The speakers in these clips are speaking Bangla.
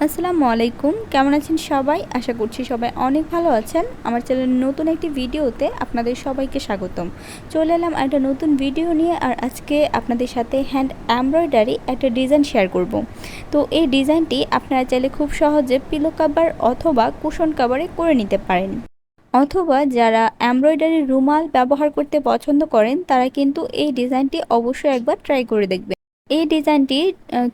আসসালামু আলাইকুম, কেমন আছেন সবাই? আশা করছি সবাই অনেক ভালো আছেন। আমার চ্যানেলের নতুন একটি ভিডিওতে আপনাদের সবাইকে স্বাগতম। চলে এলাম একটা নতুন ভিডিও নিয়ে। আর আজকে আপনাদের সাথে হ্যান্ড এমব্রয়ডারি একটা ডিজাইন শেয়ার করব। তো এই ডিজাইনটি আপনারা চাইলে খুব সহজে পিলো কাভার অথবা কুশন কাভারে করে নিতে পারেন, অথবা যারা এমব্রয়ডারি রুমাল ব্যবহার করতে পছন্দ করেন তারা কিন্তু এই ডিজাইনটি অবশ্যই একবার ট্রাই করে দেখবেন। এই ডিজাইনটি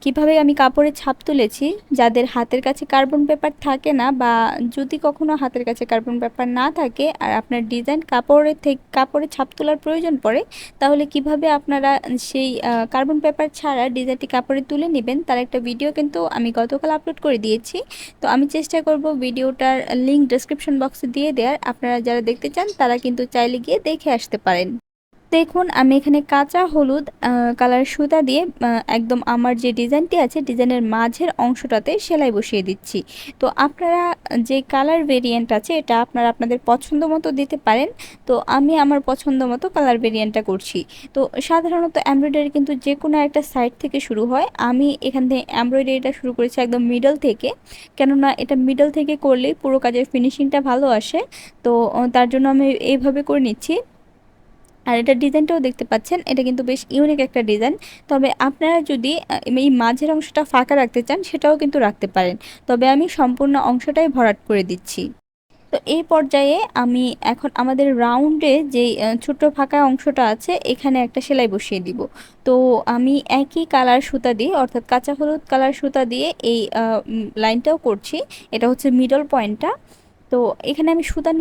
কিভাবে আমি কাপড়ে ছাপ তুলেছি, যাদের হাতের কাছে কার্বন পেপার থাকে না, বা যদি কখনো হাতের কাছে কার্বন পেপার না থাকে আর আপনার ডিজাইন কাপড়ে ছাপ তোলার প্রয়োজন পড়ে, তাহলে কিভাবে আপনারা সেই কার্বন পেপার ছাড়া ডিজাইনটি কাপড়ে তুলে নেবেন তার একটা ভিডিও কিন্তু আমি গতকাল আপলোড করে দিয়েছি। তো আমি চেষ্টা করব ভিডিওটার লিঙ্ক ডেসক্রিপশন বক্সে দিয়ে দেওয়ার। আপনারা যারা দেখতে চান তারা কিন্তু চাইলে গিয়ে দেখে আসতে পারেন। দেখুন, আমি এখানে কাঁচা হলুদ কালার সুতা দিয়ে একদম আমার যে ডিজাইনটি আছে ডিজাইনের মাঝের অংশটাতে সেলাই বসিয়ে দিচ্ছি। তো আপনারা যে কালার ভেরিয়েন্ট আছে এটা আপনারা আপনাদের পছন্দ মতো দিতে পারেন। তো আমি আমার পছন্দ মতো কালার ভেরিয়েন্টটা করছি। তো সাধারণত এমব্রয়ডারি কিন্তু যে কোনো একটা সাইড থেকে শুরু হয়। আমি এখান থেকে এমব্রয়ডারিটা শুরু করেছি একদম মিডল থেকে, কেননা এটা মিডল থেকে করলেই পুরো কাজের ফিনিশিংটা ভালো আসে। তো তার জন্য আমি এইভাবে করে নিচ্ছি। আর এটা ডিজাইনটাও দেখতে পাচ্ছেন, এটা কিন্তু বেশ ইউনিক একটা ডিজাইন। তবে আপনারা যদি এই মাঝের অংশটা ফাঁকা রাখতে চান সেটাও কিন্তু রাখতে পারেন, তবে আমি সম্পূর্ণ অংশটাই ভরাট করে দিচ্ছি। তো এই পর্যায়ে আমি এখন আমাদের রাউন্ডে যেই ছোট্ট ফাঁকা অংশটা আছে এখানে একটা সেলাই বসিয়ে দিব। তো আমি একই কালার সুতা দিয়ে, অর্থাৎ কাঁচা হলুদ কালার সুতা দিয়ে এই লাইনটাও করছি। এটা হচ্ছে মিডল পয়েন্টটা। তো এখানে আমি সুতা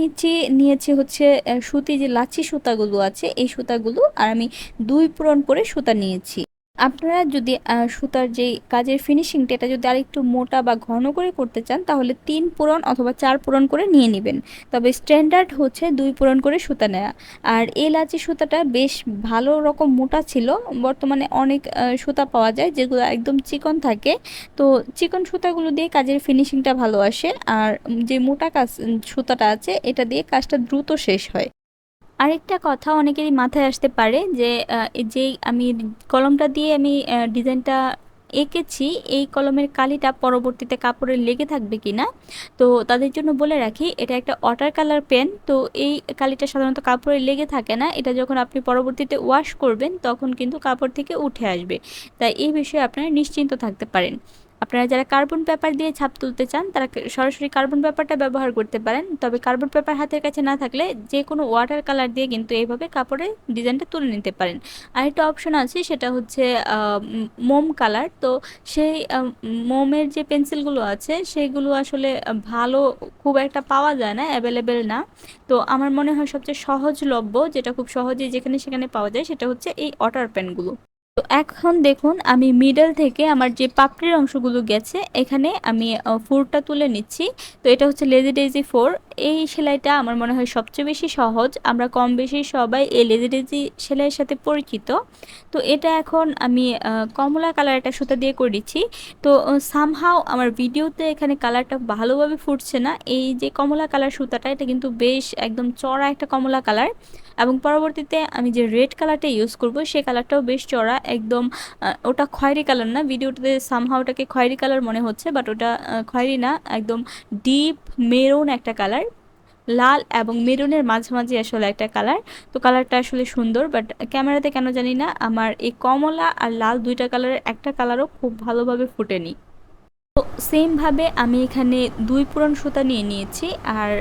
নিয়েছি হচ্ছে সুতি যে লাচি সুতাগুলো আছে এই সুতাগুলো, আর আমি 2 পূরণ করে সুতা নিয়েছি। আপনারা যদি সুতার যেই কাজের ফিনিশিংটা এটা যদি আরেকটু মোটা বা ঘন করে করতে চান তাহলে 3 পূরণ অথবা 4 পূরণ করে নিয়ে নেবেন। তবে স্ট্যান্ডার্ড হচ্ছে 2 পূরণ করে সুতা নেওয়া। আর এই লাচি সুতাটা বেশ ভালো রকম মোটা ছিল। বর্তমানে অনেক সুতা পাওয়া যায় যেগুলো একদম চিকন থাকে। তো চিকন সুতাগুলো দিয়ে কাজের ফিনিশিংটা ভালো আসে। আর যে মোটা কাজ সুতাটা আছে এটা দিয়ে কাজটা দ্রুত শেষ হয়। আরেকটা কথা অনেকেরই মাথায় আসতে পারে যে যেই আমি কলমটা দিয়ে আমি ডিজাইনটা এঁকেছি এই কলমের কালিটা পরবর্তীতে কাপড়ে লেগে থাকবে কিনা। তো তাদের জন্য বলে রাখি, এটা একটা ওয়াটার কালার পেন। তো এই কালিটা সাধারণত কাপড়ে লেগে থাকে না, এটা যখন আপনি পরবর্তীতে ওয়াশ করবেন তখন কিন্তু কাপড় থেকে উঠে আসবে। তাই এই বিষয়ে আপনারা নিশ্চিন্ত থাকতে পারেন। আপনারা যারা কার্বন পেপার দিয়ে ছাপ তুলতে চান তারা সরাসরি কার্বন পেপারটা ব্যবহার করতে পারেন। তবে কার্বন পেপার হাতের কাছে না থাকলে যে কোনো ওয়াটার কালার দিয়ে কিন্তু এইভাবে কাপড়ে ডিজাইনটা তুলে নিতে পারেন। আরেকটা অপশন আছে, সেটা হচ্ছে মোম কালার। তো সেই মোমের যে পেন্সিলগুলো আছে সেগুলো আসলে ভালো খুব একটা পাওয়া যায় না, অ্যাভেলেবেল না। তো আমার মনে হয় সবচেয়ে সহজলভ্য, যেটা খুব সহজেই যেখানে সেখানে পাওয়া যায়, সেটা হচ্ছে এই ওয়াটার পেনগুলো। তো এখন দেখুন, আমি মিডল থেকে আমার যে পাপড়ির অংশগুলো গেছে এখানে আমি ফোরটা তুলে নিচ্ছি। তো এটা হচ্ছে লেজি ডেজি ফোর। এই সেলাইটা আমার মনে হয় সবচেয়ে বেশি সহজ। আমরা কম বেশি সবাই এই লেজি ডেজি সেলাইয়ের সাথে পরিচিত। তো এটা এখন আমি কমলা কালার একটা সুতা দিয়ে করে দিচ্ছি। তো সামহাও আমার ভিডিওতে এখানে কালারটা ভালোভাবে ফুটছে না। এই যে কমলা কালার সুতাটা এটা কিন্তু বেশ একদম চড়া একটা কমলা কালার, এবং পরবর্তীতে আমি যে রেড কালারটা ইউজ করব সে কালারটাও বেশ চড়া একদম। ওটা খয়েরি কালার না, ভিডিওটাতে সামহাও ওটাকে খয়েরি কালার মনে হচ্ছে, বাট ওটা খয়েরি না, একদম ডিপ মেরুন একটা কালার। লাল এবং মেরুনের মাঝামাঝি আসলে একটা কালার। তো কালারটা আসলে সুন্দর, বাট ক্যামেরাতে কেন জানি না আমার এই কমলা আর লাল দুইটা কালারের একটা কালারও খুব ভালোভাবে ফুটেনি। তো সেমভাবে আমি এখানে 2 পূরণ সুতা নিয়ে নিয়েছি। আর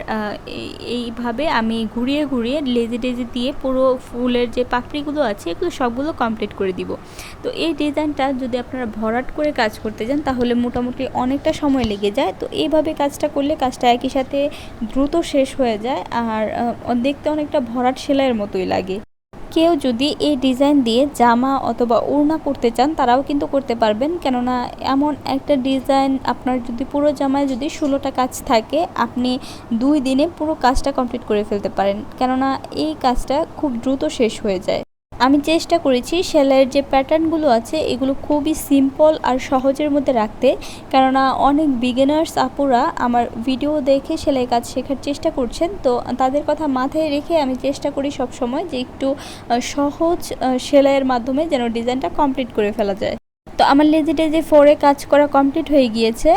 এইভাবে আমি ঘুরিয়ে ঘুরিয়ে লেজি ডেজি দিয়ে পুরো ফুলের যে পাপড়িগুলো আছে এগুলো সবগুলো কমপ্লিট করে দিব। তো এই ডিজাইনটা যদি আপনারা ভরাট করে কাজ করতে যান তাহলে মোটামুটি অনেকটা সময় লেগে যায়। তো এইভাবে কাজটা করলে কাজটা একই সাথে দ্রুত শেষ হয়ে যায়, আর দেখতে অনেকটা ভরাট সেলাইয়ের মতোই লাগে। কেউ যদি এই ডিজাইন দিয়ে জামা অথবা ওড়না করতে চান তারাও কিন্তু করতে পারবেন, কেননা এমন একটা ডিজাইন আপনার যদি পুরো জামায় যদি 16টা কাজ থাকে আপনি 2 দিনে পুরো কাজটা কমপ্লিট করে ফেলতে পারেন, কেননা এই কাজটা খুব দ্রুত শেষ হয়ে যায়। আমি চেষ্টা করেছি সেলাইয়ের যে প্যাটার্নগুলো আছে এগুলো খুবই সিম্পল আর সহজের মধ্যে রাখতে, কেননা অনেক বিগিনার্স আপুরা আমার ভিডিও দেখে সেলাই কাজ শেখার চেষ্টা করছেন। তো তাদের কথা মাথায় রেখে আমি চেষ্টা করি সব সময় যে একটু সহজ সেলাইয়ের মাধ্যমে যেন ডিজাইনটা কমপ্লিট করে ফেলা যায়। তো আমার লেজি টেজি 4-এ কাজ করা কমপ্লিট হয়ে গিয়েছে।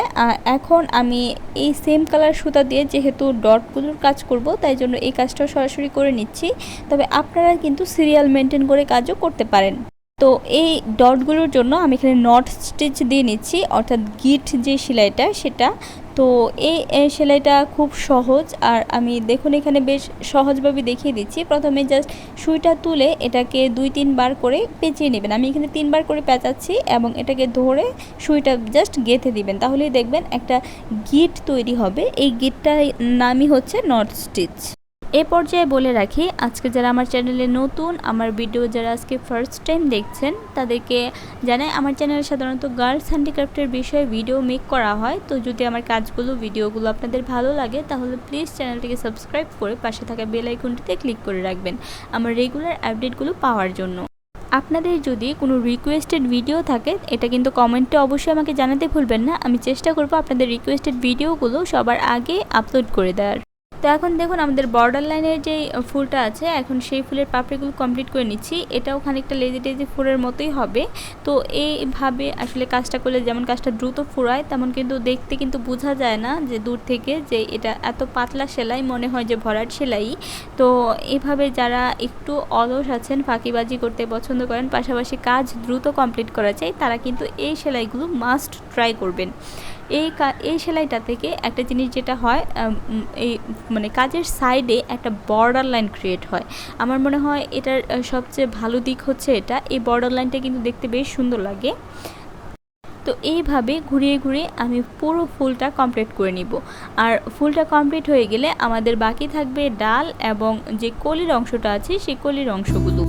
এখন আমি এই সেম কালার সুতা দিয়ে যেহেতু ডটগুলোর কাজ করব, তাই জন্য এই কাজটাও সরাসরি করে নিচ্ছি। তবে আপনারা কিন্তু সিরিয়াল মেনটেন করে কাজও করতে পারেন। তো এই ডটগুলোর জন্য আমি এখানে নট স্টিচ দিয়ে নিচ্ছি, অর্থাৎ গিট যে সেলাইটা সেটা। তো এই সেলাইটা খুব সহজ, আর আমি দেখুন এখানে বেশ সহজভাবে দেখিয়ে দিচ্ছি। প্রথমে জাস্ট সুইটা তুলে এটাকে 2-3 বার করে পেঁচিয়ে নেবেন। আমি এখানে 3 বার করে পেঁচাচ্ছি এবং এটাকে ধরে সুইটা জাস্ট গেঁথে দিবেন, তাহলেই দেখবেন একটা গিট তৈরি হবে। এই গিটটার নামই হচ্ছে নট স্টিচ। এ পর্যায়ে বলে রাখি, আজকে যারা আমার চ্যানেলে নতুন, আমার ভিডিও যারা আজকে ফার্স্ট টাইম দেখছেন, তাদেরকে জানাই আমার চ্যানেলে সাধারণত গার্লস হ্যান্ডিক্রাফটের বিষয়ে ভিডিও মেক করা হয়। তো যদি আমার কাজগুলো ভিডিওগুলো আপনাদের ভালো লাগে, তাহলে প্লিজ চ্যানেলটিকে সাবস্ক্রাইব করে পাশে থাকা বেল আইকনটিতে ক্লিক করে রাখবেন আমার রেগুলার আপডেটগুলো পাওয়ার জন্য। আপনাদের যদি কোনো রিকোয়েস্টেড ভিডিও থাকে, এটা কিন্তু কমেন্টে অবশ্যই আমাকে জানাতে ভুলবেন না। আমি চেষ্টা করব আপনাদের রিকোয়েস্টেড ভিডিওগুলো সবার আগে আপলোড করে দেওয়ার। তো এখন দেখুন আমাদের বর্ডার লাইনের যে ফুলটা আছে, এখন সেই ফুলের পাপড়িগুলো কমপ্লিট করে নিচ্ছি। এটাও খানিকটা লেজি টেজি ফুলের মতোই হবে। তো এইভাবে আসলে কাজটা করলে যেমন কাজটা দ্রুত ফুরায়, তেমন কিন্তু দেখতে কিন্তু বোঝা যায় না যে দূর থেকে যে এটা এত পাতলা সেলাই, মনে হয় যে ভরাট সেলাই। তো এইভাবে যারা একটু অলস আছেন, ফাঁকিবাজি করতে পছন্দ করেন, পাশাপাশি কাজ দ্রুত কমপ্লিট করা চাই, তারা কিন্তু এই সেলাইগুলো মাস্ট ট্রাই করবেন। এই সেলাইটা থেকে একটা জিনিস যেটা হয়, এই মানে কাজের সাইডে একটা বর্ডার লাইন ক্রিয়েট হয়। আমার মনে হয় এটার সবচেয়ে ভালো দিক হচ্ছে এটা, এই বর্ডার লাইনটা কিন্তু দেখতে বেশ সুন্দর লাগে। তো এইভাবে ঘুরিয়ে ঘুরিয়ে আমি পুরো ফুলটা কমপ্লিট করে নিব। আর ফুলটা কমপ্লিট হয়ে গেলে আমাদের বাকি থাকবে ডাল এবং যে কলির অংশটা আছে সেই কলির অংশগুলো।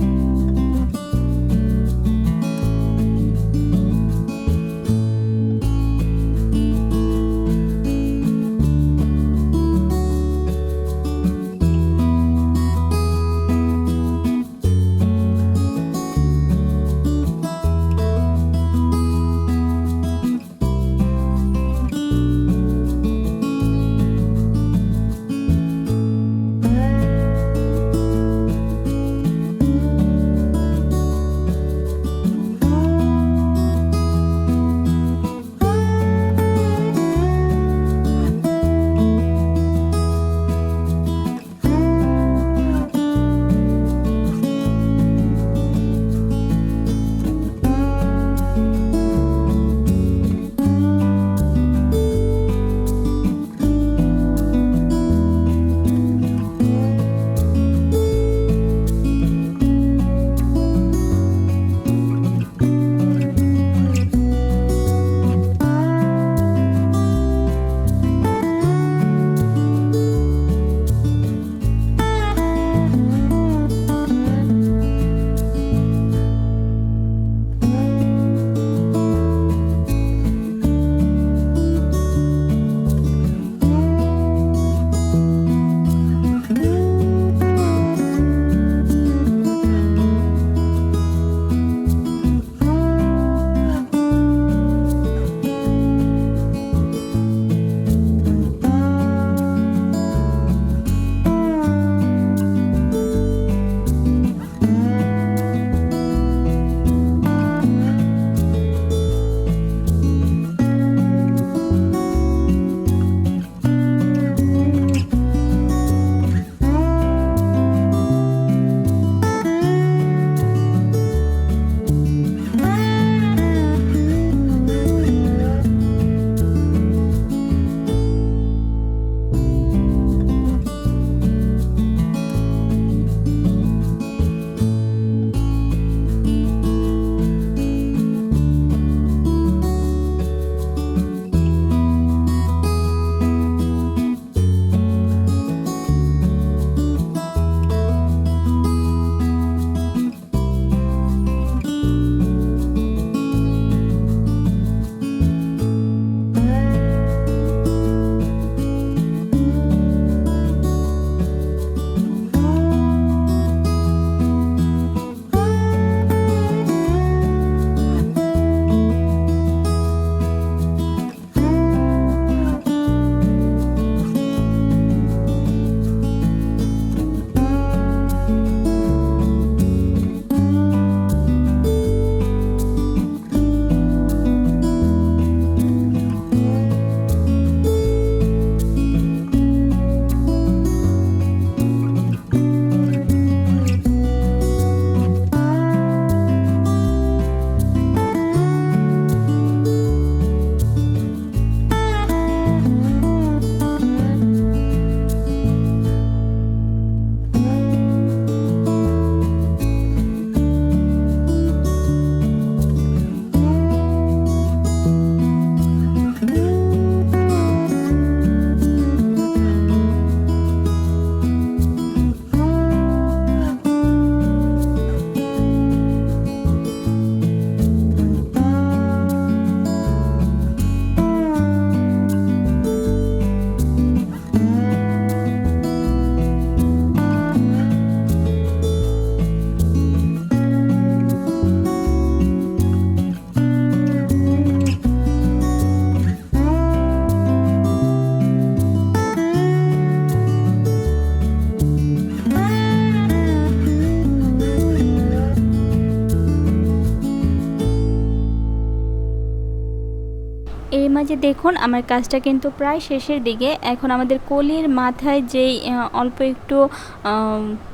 যে দেখুন আমার কাজটা কিন্তু প্রায় শেষের দিকে। এখন আমাদের কলির মাথায় যেই অল্প একটু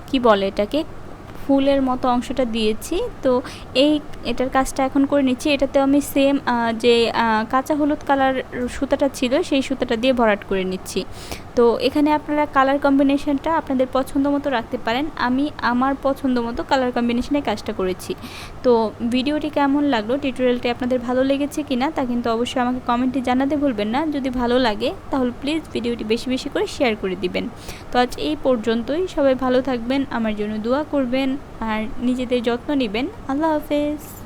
কি বলে এটাকে, ফুলের মতো অংশটা দিয়েছি, তো এটার কাজটা এখন করে নিচ্ছি। এটাতেও আমি সেম যে কাঁচা হলুদ কালার সুতাটা ছিল সেই সুতাটা দিয়ে ভরাট করে নিচ্ছি। তো এখানে আপনারা কালার কম্বিনেশনটা আপনাদের পছন্দ মতো রাখতে পারেন। আমি আমার পছন্দ মতো কালার কম্বিনেশনে কাজটা করেছি। তো ভিডিওটি কেমন লাগলো, টিউটোরিয়ালটি আপনাদের ভালো লেগেছে কিনা তা কিন্তু অবশ্যই আমাকে কমেন্টে জানাতে ভুলবেন না। যদি ভালো লাগে তাহলে প্লিজ ভিডিওটি বেশি বেশি করে শেয়ার করে দিবেন। তো আজ এই পর্যন্তই। সবাই ভালো থাকবেন, আমার জন্য দোয়া করবেন আর নিজেদের যত্ন নেবেন। আল্লাহ হাফেজ।